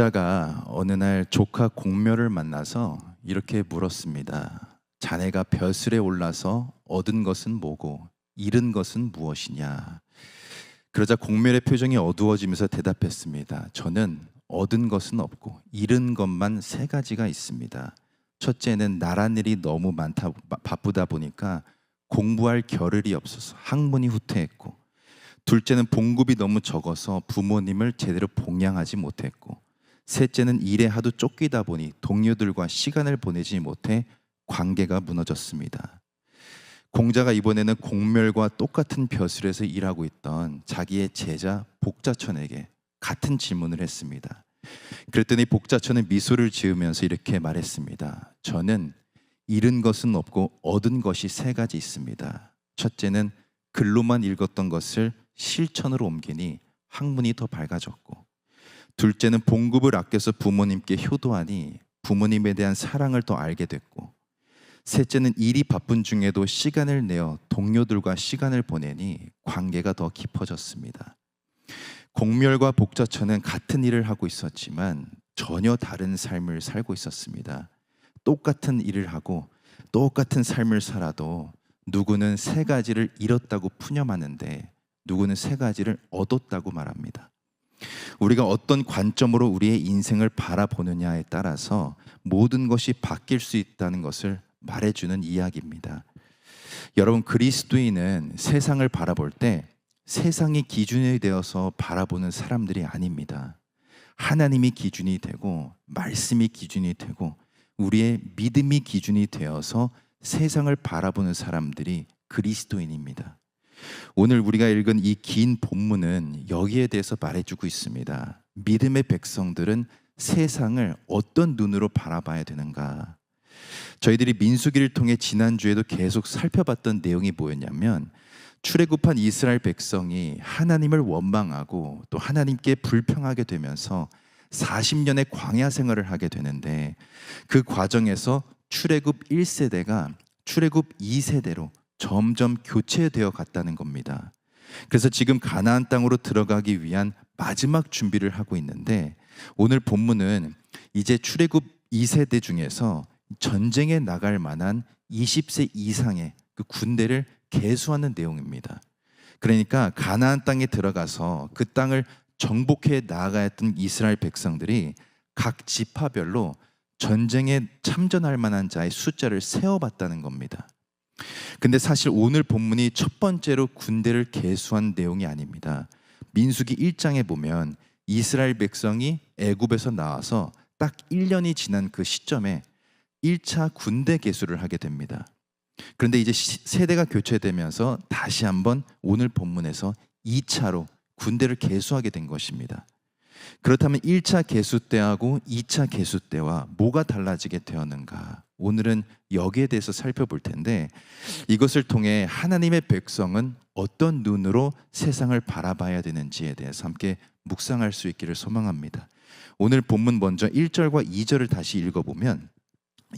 부자가 어느 날 조카 공묘를 만나서 이렇게 물었습니다. 자네가 벼슬에 올라서 얻은 것은 뭐고 잃은 것은 무엇이냐? 그러자 공묘의 표정이 어두워지면서 대답했습니다. 저는 얻은 것은 없고 잃은 것만 세 가지가 있습니다. 첫째는 나란 일이 너무 바쁘다 보니까 공부할 겨를이 없어서 학문이 후퇴했고, 둘째는 봉급이 너무 적어서 부모님을 제대로 봉양하지 못했고, 셋째는 일에 하도 쫓기다 보니 동료들과 시간을 보내지 못해 관계가 무너졌습니다. 공자가 이번에는 공멸과 똑같은 벼슬에서 일하고 있던 자기의 제자 복자천에게 같은 질문을 했습니다. 그랬더니 복자천은 미소를 지으면서 이렇게 말했습니다. 저는 잃은 것은 없고 얻은 것이 세 가지 있습니다. 첫째는 글로만 읽었던 것을 실천으로 옮기니 학문이 더 밝아졌고, 둘째는 봉급을 아껴서 부모님께 효도하니 부모님에 대한 사랑을 더 알게 됐고, 셋째는 일이 바쁜 중에도 시간을 내어 동료들과 시간을 보내니 관계가 더 깊어졌습니다. 공멸과 복자천은 같은 일을 하고 있었지만 전혀 다른 삶을 살고 있었습니다. 똑같은 일을 하고 똑같은 삶을 살아도 누구는 세 가지를 잃었다고 푸념하는데 누구는 세 가지를 얻었다고 말합니다. 우리가 어떤 관점으로 우리의 인생을 바라보느냐에 따라서 모든 것이 바뀔 수 있다는 것을 말해주는 이야기입니다. 여러분, 그리스도인은 세상을 바라볼 때 세상이 기준이 되어서 바라보는 사람들이 아닙니다. 하나님이 기준이 되고 말씀이 기준이 되고 우리의 믿음이 기준이 되어서 세상을 바라보는 사람들이 그리스도인입니다. 오늘 우리가 읽은 이 긴 본문은 여기에 대해서 말해주고 있습니다. 믿음의 백성들은 세상을 어떤 눈으로 바라봐야 되는가? 저희들이 민수기를 통해 지난주에도 계속 살펴봤던 내용이 뭐였냐면, 출애굽한 이스라엘 백성이 하나님을 원망하고 또 하나님께 불평하게 되면서 40년의 광야 생활을 하게 되는데, 그 과정에서 출애굽 1세대가 출애굽 2세대로 점점 교체되어 갔다는 겁니다. 그래서 지금 가나안 땅으로 들어가기 위한 마지막 준비를 하고 있는데, 오늘 본문은 이제 출애굽 2세대 중에서 전쟁에 나갈 만한 20세 이상의 그 군대를 계수하는 내용입니다. 그러니까 가나안 땅에 들어가서 그 땅을 정복해 나아가야 했던 이스라엘 백성들이 각 지파별로 전쟁에 참전할 만한 자의 숫자를 세어봤다는 겁니다. 근데 사실 오늘 본문이 첫 번째로 군대를 계수한 내용이 아닙니다. 민수기 1장에 보면 이스라엘 백성이 애굽에서 나와서 딱 1년이 지난 그 시점에 1차 군대 계수를 하게 됩니다. 그런데 이제 세대가 교체되면서 다시 한번 오늘 본문에서 2차로 군대를 계수하게 된 것입니다. 그렇다면 1차 계수 때하고 2차 계수 때와 뭐가 달라지게 되었는가? 오늘은 여기에 대해서 살펴볼 텐데, 이것을 통해 하나님의 백성은 어떤 눈으로 세상을 바라봐야 되는지에 대해서 함께 묵상할 수 있기를 소망합니다. 오늘 본문 먼저 1절과 2절을 다시 읽어보면,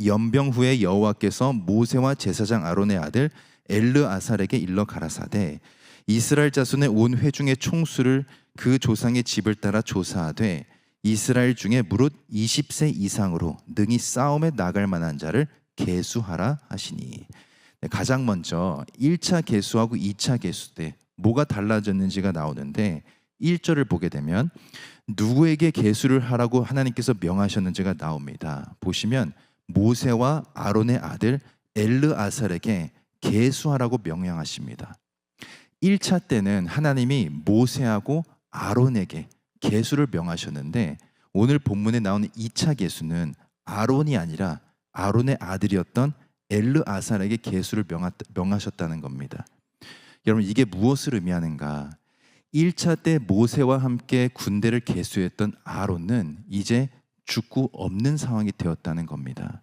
연병 후에 여호와께서 모세와 제사장 아론의 아들 엘르아살에게 일러 가라사대, 이스라엘 자손의 온 회중의 총수를 그 조상의 집을 따라 조사하되 이스라엘 중에 무릇 20세 이상으로 능히 싸움에 나갈 만한 자를 계수하라 하시니. 가장 먼저 1차 계수하고 2차 계수 때 뭐가 달라졌는지가 나오는데, 1절을 보게 되면 누구에게 계수를 하라고 하나님께서 명하셨는지가 나옵니다. 보시면 모세와 아론의 아들 엘르아살에게 계수하라고 명령하십니다. 1차 때는 하나님이 모세하고 아론에게 계수를 명하셨는데, 오늘 본문에 나오는 2차 계수는 아론이 아니라 아론의 아들이었던 엘르아살에게 계수를 명하셨다는 겁니다. 여러분, 이게 무엇을 의미하는가? 1차 때 모세와 함께 군대를 계수했던 아론은 이제 죽고 없는 상황이 되었다는 겁니다.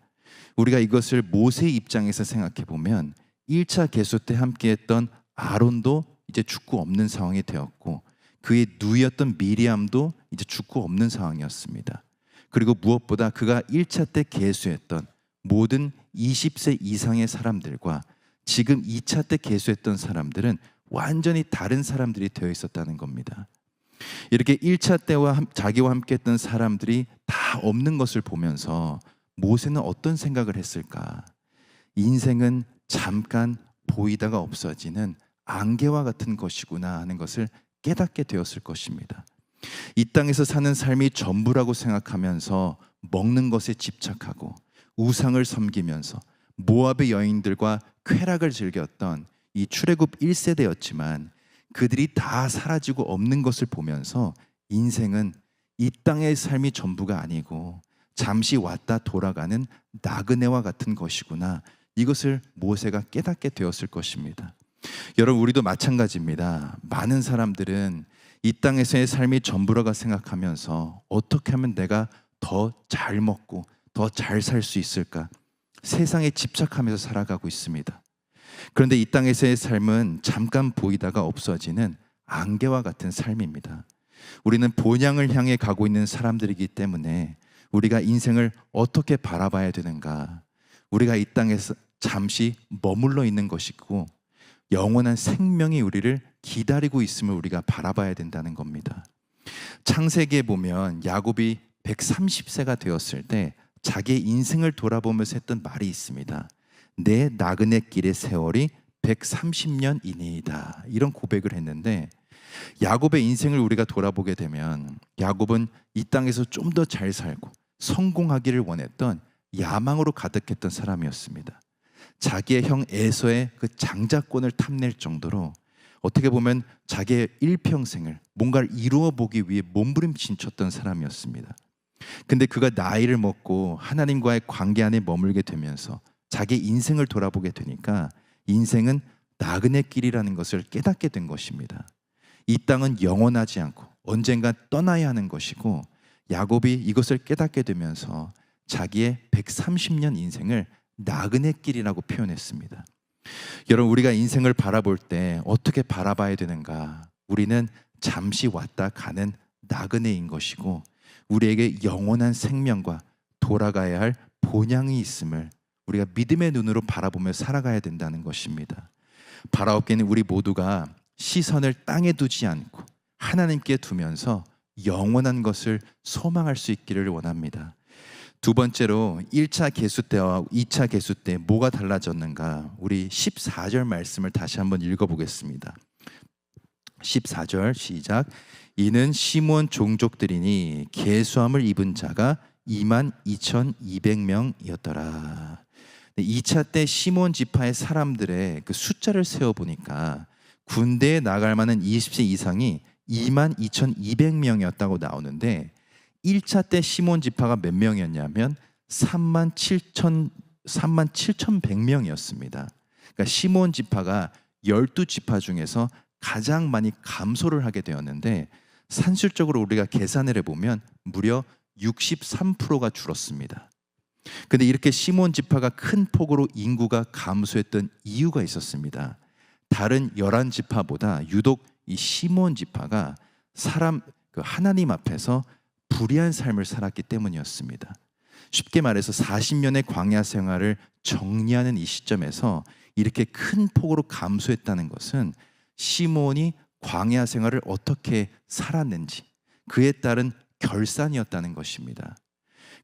우리가 이것을 모세의 입장에서 생각해 보면 1차 계수 때 함께했던 아론도 이제 죽고 없는 상황이 되었고, 그의 누이였던 미리암도 이제 죽고 없는 상황이었습니다. 그리고 무엇보다 그가 1차 때 계수했던 모든 20세 이상의 사람들과 지금 2차 때 계수했던 사람들은 완전히 다른 사람들이 되어 있었다는 겁니다. 이렇게 1차 때와 자기와 함께 했던 사람들이 다 없는 것을 보면서 모세는 어떤 생각을 했을까? 인생은 잠깐 보이다가 없어지는 안개와 같은 것이구나 하는 것을 깨닫게 되었을 것입니다. 이 땅에서 사는 삶이 전부라고 생각하면서 먹는 것에 집착하고 우상을 섬기면서 모압의 여인들과 쾌락을 즐겼던 이 출애굽 1세대였지만 그들이 다 사라지고 없는 것을 보면서 인생은 이 땅의 삶이 전부가 아니고 잠시 왔다 돌아가는 나그네와 같은 것이구나, 이것을 모세가 깨닫게 되었을 것입니다. 여러분, 우리도 마찬가지입니다. 많은 사람들은 이 땅에서의 삶이 전부라고 생각하면서 어떻게 하면 내가 더 잘 먹고 더 잘 살 수 있을까, 세상에 집착하면서 살아가고 있습니다. 그런데 이 땅에서의 삶은 잠깐 보이다가 없어지는 안개와 같은 삶입니다. 우리는 본향을 향해 가고 있는 사람들이기 때문에 우리가 인생을 어떻게 바라봐야 되는가, 우리가 이 땅에서 잠시 머물러 있는 것이고 영원한 생명이 우리를 기다리고 있음을 우리가 바라봐야 된다는 겁니다. 창세기에 보면 야곱이 130세가 되었을 때 자기의 인생을 돌아보면서 했던 말이 있습니다. 내 나그네 길의 세월이 130년이니이다, 이런 고백을 했는데, 야곱의 인생을 우리가 돌아보게 되면 야곱은 이 땅에서 좀 더 잘 살고 성공하기를 원했던 야망으로 가득했던 사람이었습니다. 자기의 형 에서의 그 장자권을 탐낼 정도로 어떻게 보면 자기의 일평생을 뭔가를 이루어 보기 위해 몸부림치쳤던 사람이었습니다. 근데 그가 나이를 먹고 하나님과의 관계 안에 머물게 되면서 자기의 인생을 돌아보게 되니까 인생은 나그네 길이라는 것을 깨닫게 된 것입니다. 이 땅은 영원하지 않고 언젠가 떠나야 하는 것이고, 야곱이 이것을 깨닫게 되면서 자기의 130년 인생을 나그네 길이라고 표현했습니다. 여러분, 우리가 인생을 바라볼 때 어떻게 바라봐야 되는가? 우리는 잠시 왔다 가는 나그네인 것이고 우리에게 영원한 생명과 돌아가야 할 본향이 있음을 우리가 믿음의 눈으로 바라보며 살아가야 된다는 것입니다. 바라옵기는 우리 모두가 시선을 땅에 두지 않고 하나님께 두면서 영원한 것을 소망할 수 있기를 원합니다. 두 번째로 1차 계수 때와 2차 계수 때 뭐가 달라졌는가? 우리 14절 말씀을 다시 한번 읽어보겠습니다. 14절 시작. 이는 시므온 종족들이니 계수함을 입은 자가 22,200명이었더라. 2차 때 시므온 지파의 사람들의 그 숫자를 세어보니까 군대에 나갈 만한 20세 이상이 22,200명이었다고 나오는데, 1차 때 시므온 지파가 몇 명이었냐면 37,100명이었습니다. 그러니까 시므온 지파가 12지파 중에서 가장 많이 감소를 하게 되었는데, 산술적으로 우리가 계산을 해보면 무려 63%가 줄었습니다. 근데 이렇게 시므온 지파가 큰 폭으로 인구가 감소했던 이유가 있었습니다. 다른 11지파보다 유독 이 시므온 지파가 하나님 앞에서 불의한 삶을 살았기 때문이었습니다. 쉽게 말해서 40년의 광야 생활을 정리하는 이 시점에서 이렇게 큰 폭으로 감소했다는 것은 시므온이 광야 생활을 어떻게 살았는지 그에 따른 결산이었다는 것입니다.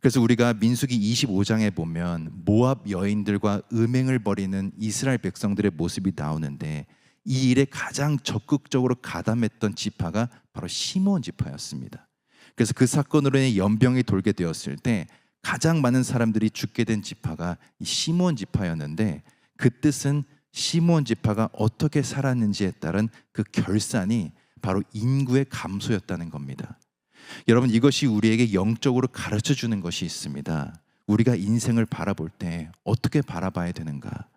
그래서 우리가 민수기 25장에 보면 모압 여인들과 음행을 벌이는 이스라엘 백성들의 모습이 나오는데, 이 일에 가장 적극적으로 가담했던 지파가 바로 시므온 지파였습니다. 그래서 그 사건으로 인해 연병이 돌게 되었을 때 가장 많은 사람들이 죽게 된 지파가 이 시므온 지파였는데, 그 뜻은 시므온 지파가 어떻게 살았는지에 따른 그 결산이 바로 인구의 감소였다는 겁니다. 여러분, 이것이 우리에게 영적으로 가르쳐 주는 것이 있습니다. 우리가 인생을 바라볼 때 어떻게 바라봐야 되는가?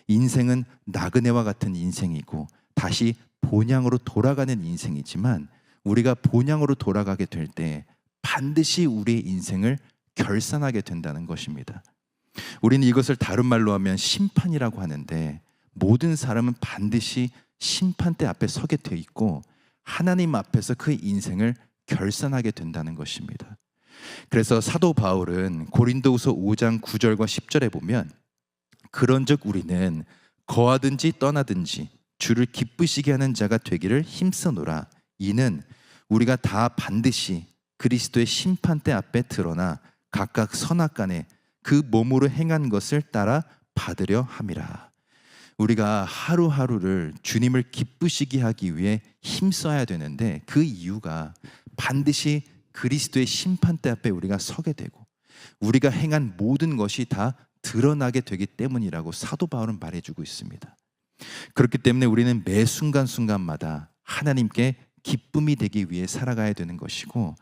인생은 나그네와 같은 인생이고 다시 본향으로 돌아가는 인생이지만, 우리가 본향으로 돌아가게 될 때 반드시 우리의 인생을 결산하게 된다는 것입니다. 우리는 이것을 다른 말로 하면 심판이라고 하는데, 모든 사람은 반드시 심판대 앞에 서게 돼 있고 하나님 앞에서 그 인생을 결산하게 된다는 것입니다. 그래서 사도 바울은 고린도후서 5장 9절과 10절에 보면, 그런즉 우리는 거하든지 떠나든지 주를 기쁘시게 하는 자가 되기를 힘쓰노라. 이는 우리가 다 반드시 그리스도의 심판대 앞에 드러나 각각 선악간에 그 몸으로 행한 것을 따라 받으려 함이라. 우리가 하루하루를 주님을 기쁘시게 하기 위해 힘써야 되는데, 그 이유가 반드시 그리스도의 심판대 앞에 우리가 서게 되고 우리가 행한 모든 것이 다 드러나게 되기 때문이라고 사도 바울은 말해주고 있습니다. 그렇기 때문에 우리는 매 순간순간마다 하나님께 기쁨이 되기 위해 살아가야 되는 것이고,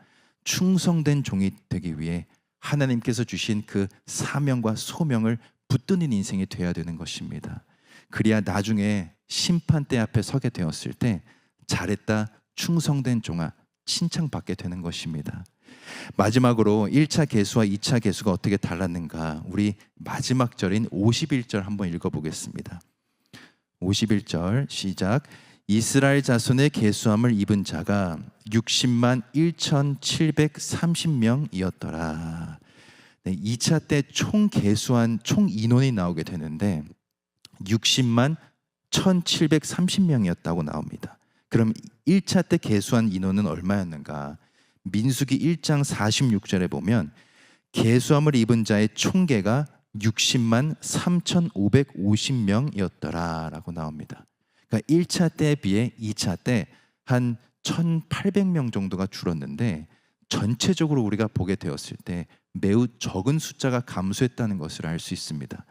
충성된 종이 되기 위해 하나님께서 주신 그 사명과 소명을 붙드는 인생이 되어야 되는 것입니다. 그래야 나중에 심판대 앞에 서게 되었을 때 잘했다, 충성된 종아, 칭찬받게 되는 것입니다. 마지막으로 1차 계수와 2차 계수가 어떻게 달랐는가, 우리 마지막 절인 51절 한번 읽어보겠습니다. 51절 시작. 이스라엘 자손의 계수함을 입은 자가 60만 1,730명이었더라. 2차 때 총 계수한 총 인원이 나오게 되는데 60만 1,730명이었다고 나옵니다. 그럼 1차 때 계수한 인원은 얼마였는가? 민수기 1장 46절에 보면 계수함을 입은 자의 총계가 60만 3,550명이었더라 라고 나옵니다. 그러니까 1차 때에 비해 2차 때 한 1,800명 정도가 줄었는데, 전체적으로 우리가 보게 되었을 때 매우 적은 숫자가 감소했다는 것을 알 수 있습니다.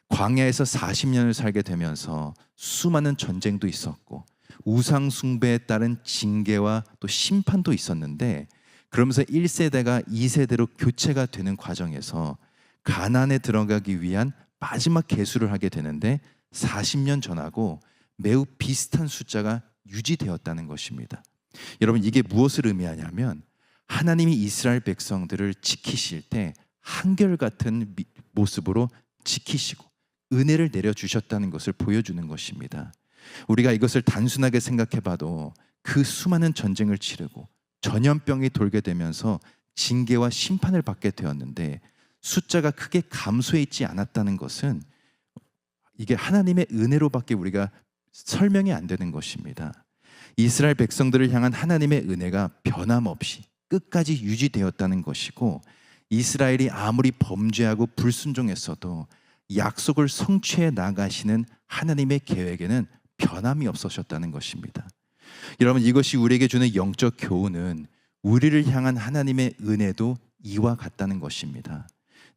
광야에서 40년을 살게 되면서 수많은 전쟁도 있었고 우상 숭배에 따른 징계와 또 심판도 있었는데, 그러면서 1세대가 2세대로 교체가 되는 과정에서 가나안에 들어가기 위한 마지막 계수를 하게 되는데 40년 전하고 매우 비슷한 숫자가 유지되었다는 것입니다. 여러분, 이게 무엇을 의미하냐면 하나님이 이스라엘 백성들을 지키실 때 한결같은 모습으로 지키시고 은혜를 내려주셨다는 것을 보여주는 것입니다. 우리가 이것을 단순하게 생각해봐도 그 수많은 전쟁을 치르고 전염병이 돌게 되면서 징계와 심판을 받게 되었는데 숫자가 크게 감소해 있지 않았다는 것은 이게 하나님의 은혜로밖에 우리가 설명이 안 되는 것입니다. 이스라엘 백성들을 향한 하나님의 은혜가 변함없이 끝까지 유지되었다는 것이고, 이스라엘이 아무리 범죄하고 불순종했어도 약속을 성취해 나가시는 하나님의 계획에는 변함이 없으셨다는 것입니다. 여러분, 이것이 우리에게 주는 영적 교훈은 우리를 향한 하나님의 은혜도 이와 같다는 것입니다.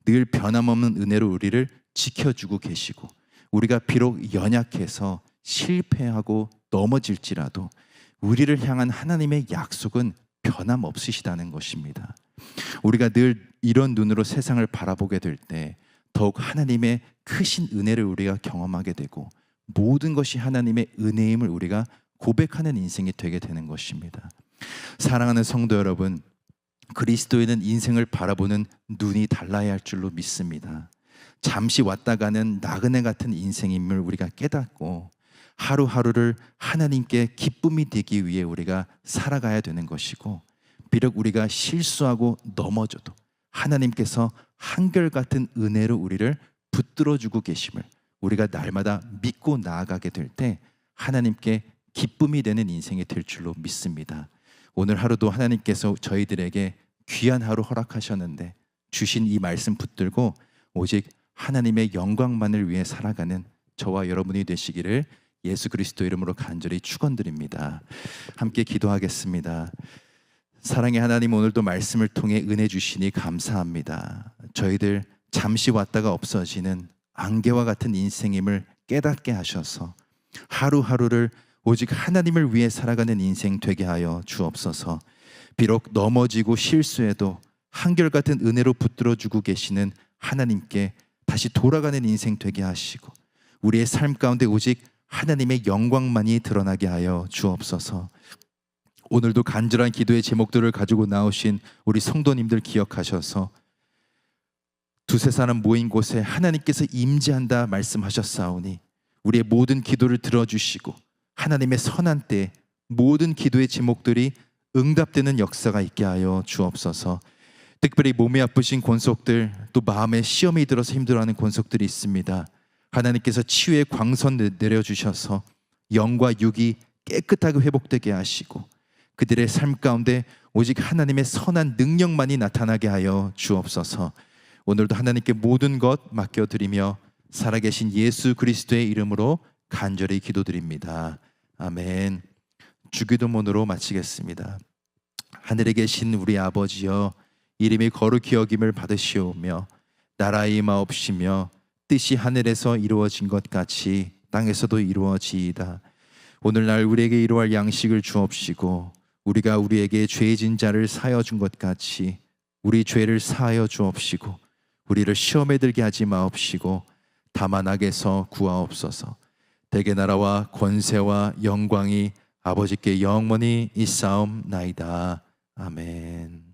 늘 변함없는 은혜로 우리를 지켜주고 계시고, 우리가 비록 연약해서 실패하고 넘어질지라도 우리를 향한 하나님의 약속은 변함없으시다는 것입니다. 우리가 늘 이런 눈으로 세상을 바라보게 될 때 더욱 하나님의 크신 은혜를 우리가 경험하게 되고 모든 것이 하나님의 은혜임을 우리가 고백하는 인생이 되게 되는 것입니다. 사랑하는 성도 여러분, 그리스도인은 인생을 바라보는 눈이 달라야 할 줄로 믿습니다. 잠시 왔다 가는 나그네 같은 인생임을 우리가 깨닫고 하루하루를 하나님께 기쁨이 되기 위해 우리가 살아가야 되는 것이고, 비록 우리가 실수하고 넘어져도 하나님께서 한결같은 은혜로 우리를 붙들어주고 계심을 우리가 날마다 믿고 나아가게 될 때 하나님께 기쁨이 되는 인생이 될 줄로 믿습니다. 오늘 하루도 하나님께서 저희들에게 귀한 하루 허락하셨는데 주신 이 말씀 붙들고 오직 하나님의 영광만을 위해 살아가는 저와 여러분이 되시기를 예수 그리스도 이름으로 간절히 축원드립니다. 함께 기도하겠습니다. 사랑의 하나님, 오늘도 말씀을 통해 은혜 주시니 감사합니다. 저희들 잠시 왔다가 없어지는 안개와 같은 인생임을 깨닫게 하셔서 하루하루를 오직 하나님을 위해 살아가는 인생 되게 하여 주옵소서. 비록 넘어지고 실수해도 한결같은 은혜로 붙들어주고 계시는 하나님께 다시 돌아가는 인생 되게 하시고 우리의 삶 가운데 오직 하나님의 영광만이 드러나게 하여 주옵소서. 오늘도 간절한 기도의 제목들을 가지고 나오신 우리 성도님들 기억하셔서 두세 사람 모인 곳에 하나님께서 임재한다 말씀하셨사오니 우리의 모든 기도를 들어주시고 하나님의 선한 때에 모든 기도의 제목들이 응답되는 역사가 있게 하여 주옵소서. 특별히 몸이 아프신 권속들, 또 마음에 시험이 들어서 힘들어하는 권속들이 있습니다. 하나님께서 치유의 광선 내려주셔서 영과 육이 깨끗하게 회복되게 하시고 그들의 삶 가운데 오직 하나님의 선한 능력만이 나타나게 하여 주옵소서. 오늘도 하나님께 모든 것 맡겨드리며 살아계신 예수 그리스도의 이름으로 간절히 기도드립니다. 아멘. 주기도문으로 마치겠습니다. 하늘에 계신 우리 아버지여, 이름이 거룩히 여김을 받으시오며 나라의 임하옵시며 뜻이 하늘에서 이루어진 것 같이 땅에서도 이루어지이다. 오늘날 우리에게 이루할 양식을 주옵시고 우리가 우리에게 죄진 자를 사하여 준 것 같이 우리 죄를 사하여 주옵시고 우리를 시험에 들게 하지 마옵시고 다만 악에서 구하옵소서. 대개 나라와 권세와 영광이 아버지께 영원히 있사옵나이다. 아멘.